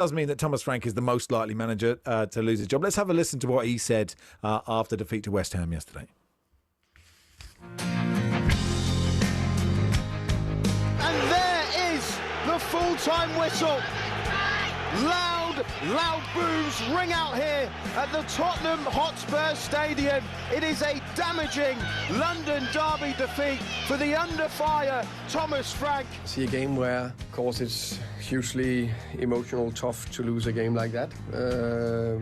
does mean that Thomas Frank is the most likely manager to lose his job. Let's have a listen to what he said after defeat to West Ham yesterday. And there is the full-time whistle. Loud boos ring out here at the Tottenham Hotspur Stadium. It is a damaging London derby defeat for the under-fire Thomas Frank. See a game where, of course, it's hugely emotional, tough to lose a game like that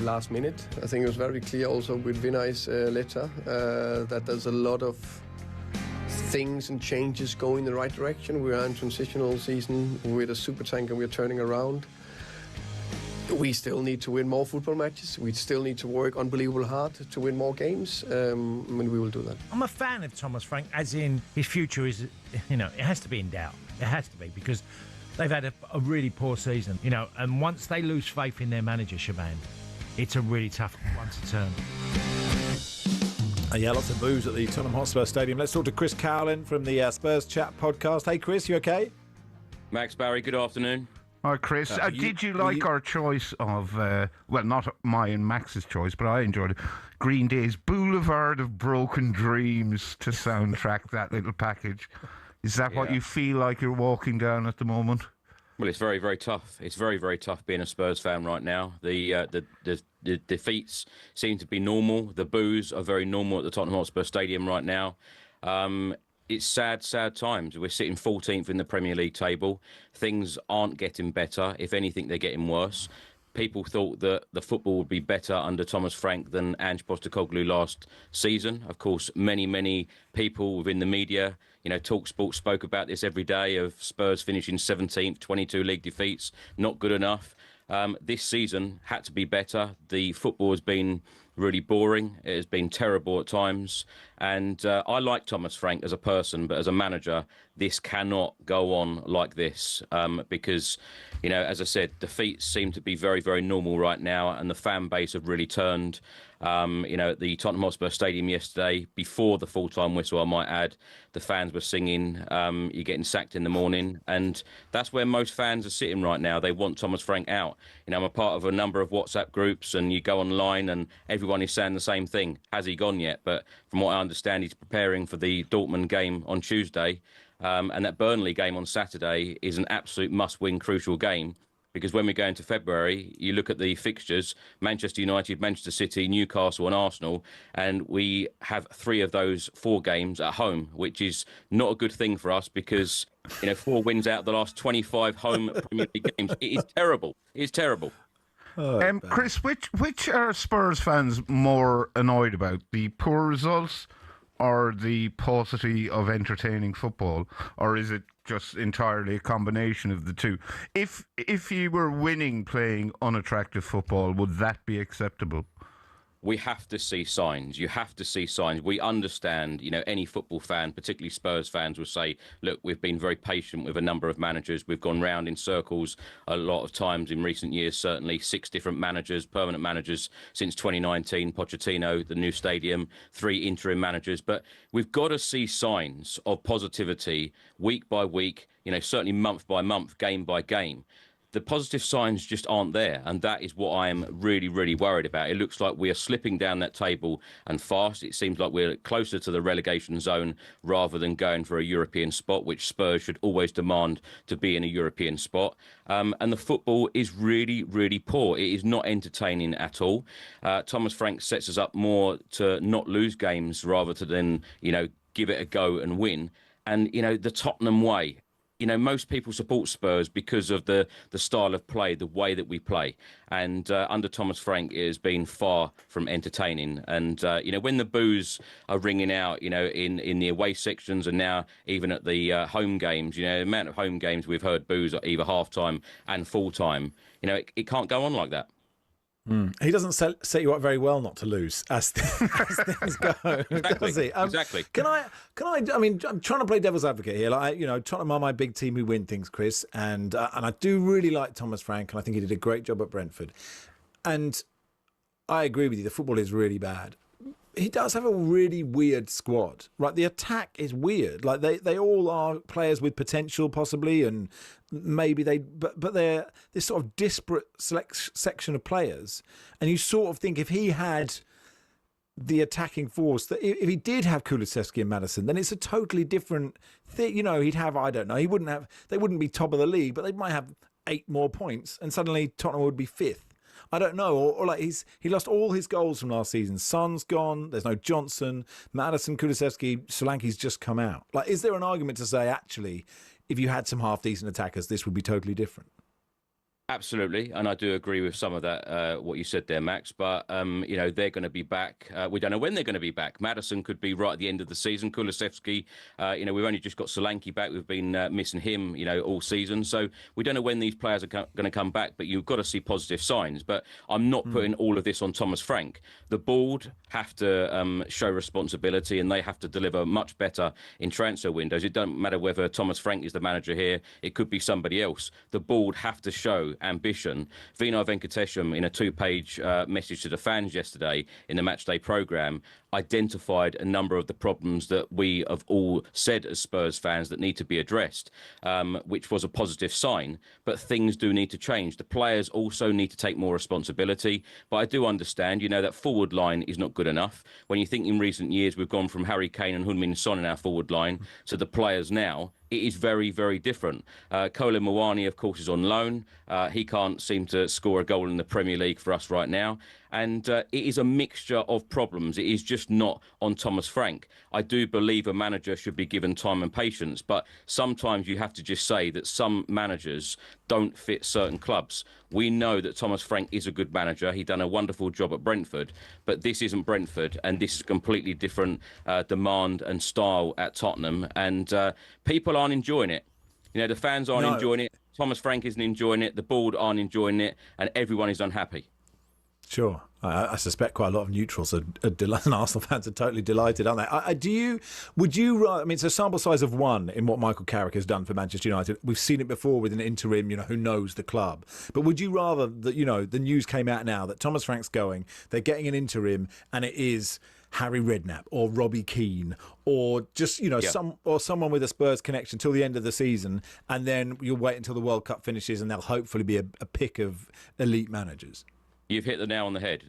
last minute. I think it was very clear also with Vinay's letter that there's a lot of things and changes going in the right direction. We are in transitional season with a super tanker. We're turning around. We still need to win more football matches. We still need to work unbelievable hard to win more games, and we will do that. I'm a fan of Thomas Frank, as in his future is, it has to be in doubt. It has to be, because they've had a really poor season, and once they lose faith in their manager, Shaban, it's a really tough one to turn. Yeah, lots of boos at the Tottenham Hotspur Stadium. Let's talk to Chris Cowlin from the Spurs Chat Podcast. Hey, Chris, you okay? Max Barry, good afternoon. Hi, Chris. Did you like our choice of, well, not my and Max's choice, but I enjoyed it, Green Day's Boulevard of Broken Dreams to soundtrack that little package? Is that what you feel like you're walking down at the moment? Well, it's very, very tough. It's very, very tough being a Spurs fan right now. The defeats seem to be normal. The boos are very normal at the Tottenham Hotspur Stadium right now. It's sad times. We're sitting 14th in the Premier League table. Things aren't getting better. If anything, they're getting worse. People thought that the football would be better under Thomas Frank than Ange Postecoglou last season. Of course, many people within the media, talkSPORT spoke about this every day, of Spurs finishing 17th, 22 league defeats, not good enough. This season had to be better. The football has been really boring. It has been terrible at times. And I like Thomas Frank as a person, but as a manager, this cannot go on like this because, as I said, defeats seem to be very, very normal right now, and the fan base have really turned. At the Tottenham Hotspur Stadium yesterday, before the full-time whistle, I might add, the fans were singing, you're getting sacked in the morning, and that's where most fans are sitting right now. They want Thomas Frank out. I'm a part of a number of WhatsApp groups, and you go online and everyone is saying the same thing. Has he gone yet? But from what I understand, he's preparing for the Dortmund game on Tuesday, and that Burnley game on Saturday is an absolute must-win, crucial game. Because when we go into February, you look at the fixtures, Manchester United, Manchester City, Newcastle and Arsenal, and we have 3 of those 4 games at home, which is not a good thing for us because, 4 wins out of the last 25 home Premier League games. It is terrible. It's terrible. Chris, which are Spurs fans more annoyed about? The poor results or the paucity of entertaining football? Or is it just entirely a combination of the two? If you were winning playing unattractive football, would that be acceptable? We have to see signs. You have to see signs. We understand, any football fan, particularly Spurs fans, will say, look, we've been very patient with a number of managers. We've gone round in circles a lot of times in recent years, certainly 6 different managers, permanent managers since 2019, Pochettino, the new stadium, 3 interim managers. But we've got to see signs of positivity week by week, certainly month by month, game by game. The positive signs just aren't there, and that is what I am really, really worried about. It looks like we are slipping down that table and fast. It seems like we're closer to the relegation zone rather than going for a European spot, which Spurs should always demand to be in a European spot. And the football is really, really poor. It is not entertaining at all. Thomas Frank sets us up more to not lose games rather than, give it a go and win. And, the Tottenham way. Most people support Spurs because of the style of play, the way that we play. And under Thomas Frank, it has been far from entertaining. And, when the boos are ringing out, in the away sections and now even at the home games, the amount of home games we've heard boos at either half-time and full-time, it can't go on like that. He doesn't set you up very well not to lose as things go, does he? Exactly. Can I? I'm trying to play devil's advocate here. Tottenham are my big team who win things, Chris, and I do really like Thomas Frank, and I think he did a great job at Brentford. And I agree with you. The football is really bad. he does have a really weird squad, right? The attack is weird. Like they all are players with potential, possibly, and maybe but they're this sort of disparate section of players. And you sort of think if he had the attacking force, that if he did have Kulusevski and Maddison, then it's a totally different thing. You know, he'd have, I don't know, they wouldn't be top of the league, but they might have 8 more points, and suddenly Tottenham would be 5th. I don't know, or like he lost all his goals from last season. Son's gone. There's no Johnson, Maddison, Kulusevski, Solanke's just come out. Like, is there an argument to say actually, if you had some half decent attackers, this would be totally different? Absolutely, and I do agree with some of that, what you said there, Max. But, you know, they're going to be back. We don't know when they're going to be back. Maddison could be right at the end of the season. Kulusevski, you know, we've only just got Solanke back. We've been missing him, you know, all season. So we don't know when these players are going to come back, but you've got to see positive signs. But I'm not putting all of this on Thomas Frank. The board have to show responsibility, and they have to deliver much better in transfer windows. It doesn't matter whether Thomas Frank is the manager here. It could be somebody else. The board have to show ambition. Vinay Venkatesham, in a 2-page message to the fans yesterday in the Matchday programme, identified a number of the problems that we have all said as Spurs fans that need to be addressed, which was a positive sign. But things do need to change. The players also need to take more responsibility. But I do understand, you know, that forward line is not good enough. When you think in recent years we've gone from Harry Kane and Heung-min Son in our forward line to the players now, it is very, very different. Cowlin Mawani, of course, is on loan. He can't seem to score a goal in the Premier League for us right now. And it is a mixture of problems. It is just not on Thomas Frank. I do believe a manager should be given time and patience, but sometimes you have to just say that some managers don't fit certain clubs. We know that Thomas Frank is a good manager. He's done a wonderful job at Brentford, but this isn't Brentford, and this is a completely different demand and style at Tottenham, and people aren't enjoying it. You know, the fans aren't enjoying it. Thomas Frank isn't enjoying it. The board aren't enjoying it, and everyone is unhappy. Sure. I suspect quite a lot of neutrals and Arsenal fans are totally delighted, aren't they? Would you, I mean, it's a sample size of 1 in what Michael Carrick has done for Manchester United. We've seen it before with an interim, you know, who knows the club. But would you rather that, you know, the news came out now that Thomas Frank's going, they're getting an interim, and it is Harry Redknapp or Robbie Keane or just, you know, someone with a Spurs connection till the end of the season, and then you'll wait until the World Cup finishes and there'll hopefully be a pick of elite managers? You've hit the nail on the head.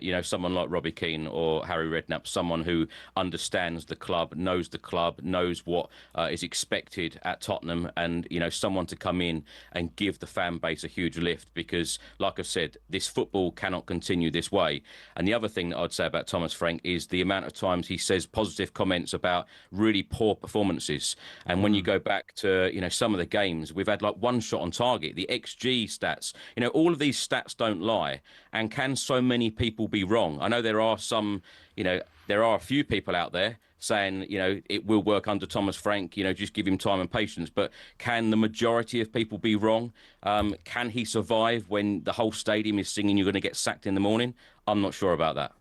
You know, someone like Robbie Keane or Harry Redknapp, someone who understands the club, knows what is expected at Tottenham, and, you know, someone to come in and give the fan base a huge lift, because, like I said, this football cannot continue this way. And the other thing that I'd say about Thomas Frank is the amount of times he says positive comments about really poor performances. And when you go back to, you know, some of the games, we've had like 1 shot on target, the XG stats, you know, all of these stats don't lie. And can so many people be wrong? I know there are some, you know, there are a few people out there saying, you know, it will work under Thomas Frank, you know, just give him time and patience. But can the majority of people be wrong? Can he survive when the whole stadium is singing you're going to get sacked in the morning? I'm not sure about that.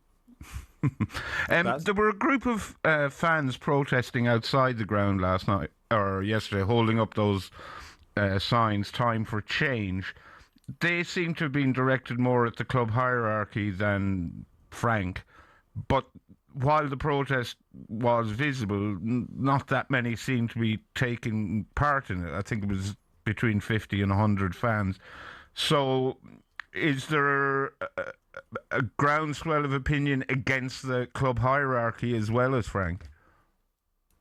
There were a group of fans protesting outside the ground last night or yesterday, holding up those signs, "Time for Change." They seem to have been directed more at the club hierarchy than Frank. But while the protest was visible, not that many seemed to be taking part in it. I think it was between 50 and 100 fans. So is there a groundswell of opinion against the club hierarchy as well as Frank?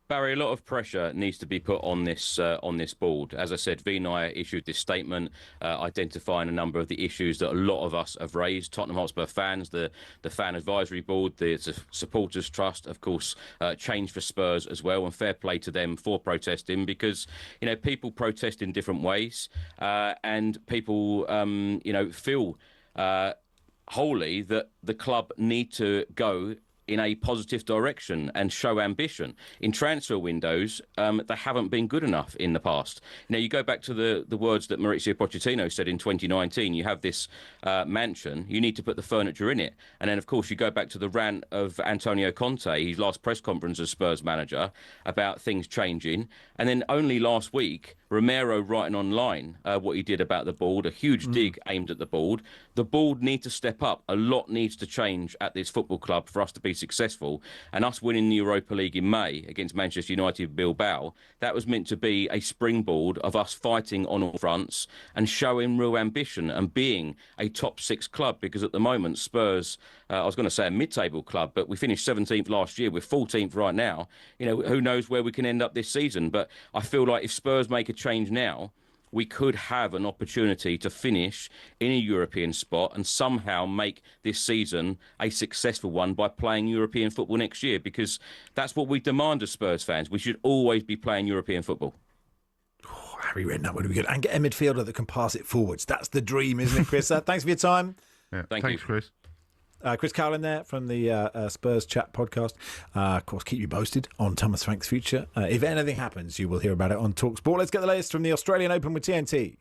Barry, a lot of pressure needs to be put on this board. As I said, Vinay issued this statement identifying a number of the issues that a lot of us have raised. Tottenham Hotspur fans, the fan advisory board, the supporters trust, of course, Change for Spurs as well, and fair play to them for protesting, because, you know, people protest in different ways, and people, you know, feel wholly that the club need to go in a positive direction and show ambition. In transfer windows, they haven't been good enough in the past. You know, you go back to the words that Mauricio Pochettino said in 2019, you have this mansion, you need to put the furniture in it. And then, of course, you go back to the rant of Antonio Conte, his last press conference as Spurs manager, about things changing. And then only last week, Romero writing online what he did about the board, a huge dig aimed at the board. The board need to step up. A lot needs to change at this football club for us to be successful. And us winning the Europa League in May against Manchester United Bilbao, that was meant to be a springboard of us fighting on all fronts and showing real ambition and being a top 6 club. Because at the moment, Spurs, I was going to say a mid-table club, but we finished 17th last year. We're 14th right now. You know, who knows where we can end up this season. But I feel like if Spurs make a change now, we could have an opportunity to finish in a European spot and somehow make this season a successful one by playing European football next year, because that's what we demand as Spurs fans. We should always be playing European football. Oh, Harry Redknapp would be good. And get a midfielder that can pass it forwards. That's the dream, isn't it, Chris? Thanks for your time. Yeah, Thanks, Chris. Chris Cowlin there from the Spurs Chat Podcast. Of course, keep you posted on Thomas Frank's future. If anything happens, you will hear about it on talkSPORT. Let's get the latest from the Australian Open with TNT.